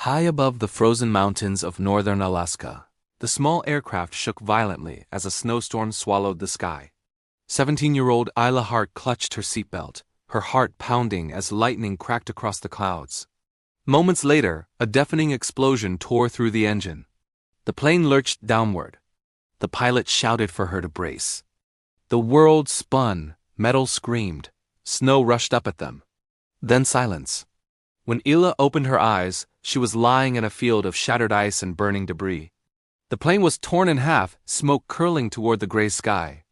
High above the frozen mountains of northern Alaska, the small aircraft shook violently as a snowstorm swallowed the sky. 17-year-old Isla Hart clutched her seatbelt, her heart pounding as lightning cracked across the clouds. Moments later, a deafening explosion tore through the engine. The plane lurched downward. The pilot shouted for her to brace. The world spun, metal screamed, snow rushed up at them. Then silence. When Isla opened her eyes, she was lying in a field of shattered ice and burning debris. The plane was torn in half, smoke curling toward the gray sky.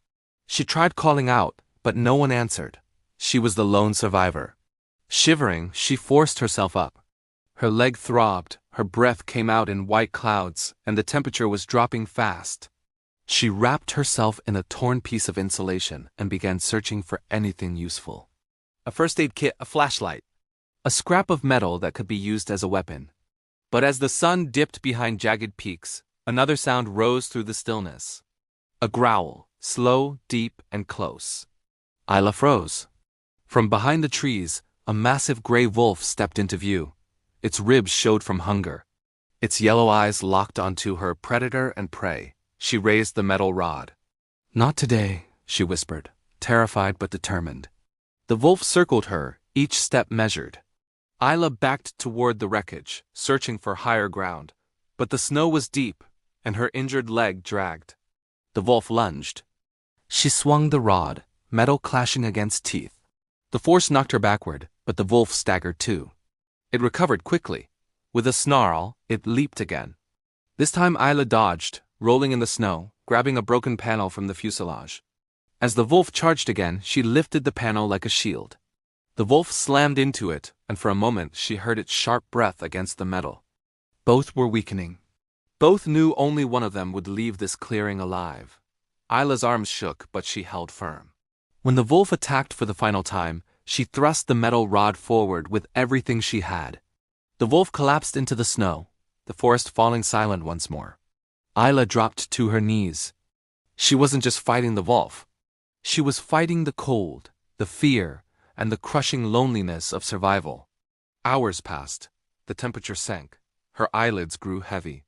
She tried calling out, but no one answered. She was the lone survivor. Shivering, she forced herself up. Her leg throbbed, her breath came out in white clouds, and the temperature was dropping fast. She wrapped herself in a torn piece of insulation and began searching for anything useful. A first aid kit, a flashlight. A scrap of metal that could be used as a weapon. But as the sun dipped behind jagged peaks, another sound rose through the stillness. A growl, slow, deep, and close. Isla froze. From behind the trees, a massive gray wolf stepped into view. Its ribs showed from hunger. Its yellow eyes locked onto her predator and prey. She raised the metal rod. "Not today," she whispered, terrified but determined. The wolf circled her, each step measured. Isla backed toward the wreckage, searching for higher ground, but the snow was deep, and her injured leg dragged. The wolf lunged. She swung the rod, metal clashing against teeth. The force knocked her backward, but the wolf staggered too. It recovered quickly. With a snarl, it leaped again. This time Isla dodged, rolling in the snow, grabbing a broken panel from the fuselage. As the wolf charged again, she lifted the panel like a shield. The wolf slammed into it, and for a moment she heard its sharp breath against the metal. Both were weakening. Both knew only one of them would leave this clearing alive. Isla's arms shook, but she held firm. When the wolf attacked for the final time, she thrust the metal rod forward with everything she had. The wolf collapsed into the snow, the forest falling silent once more. Isla dropped to her knees. She wasn't just fighting the wolf. She was fighting the cold, the fear, and the crushing loneliness of survival. Hours passed. The temperature sank. Her eyelids grew heavy.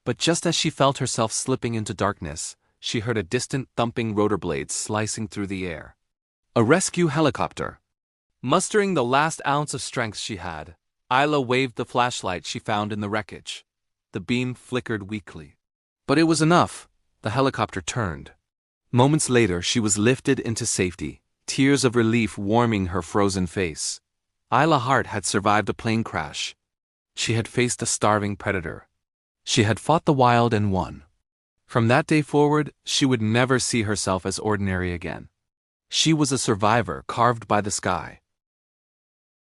But just as she felt herself slipping into darkness, she heard a distant thumping rotor blades slicing through the air. A rescue helicopter. Mustering the last ounce of strength she had, Isla waved the flashlight she found in the wreckage. The beam flickered weakly. But it was enough. The helicopter turned. Moments later, she was lifted into safety, tears of relief warming her frozen face. Isla Hart had survived a plane crash. She had faced a starving predator. She had fought the wild and won. From that day forward, she would never see herself as ordinary again. She was a survivor carved by the sky.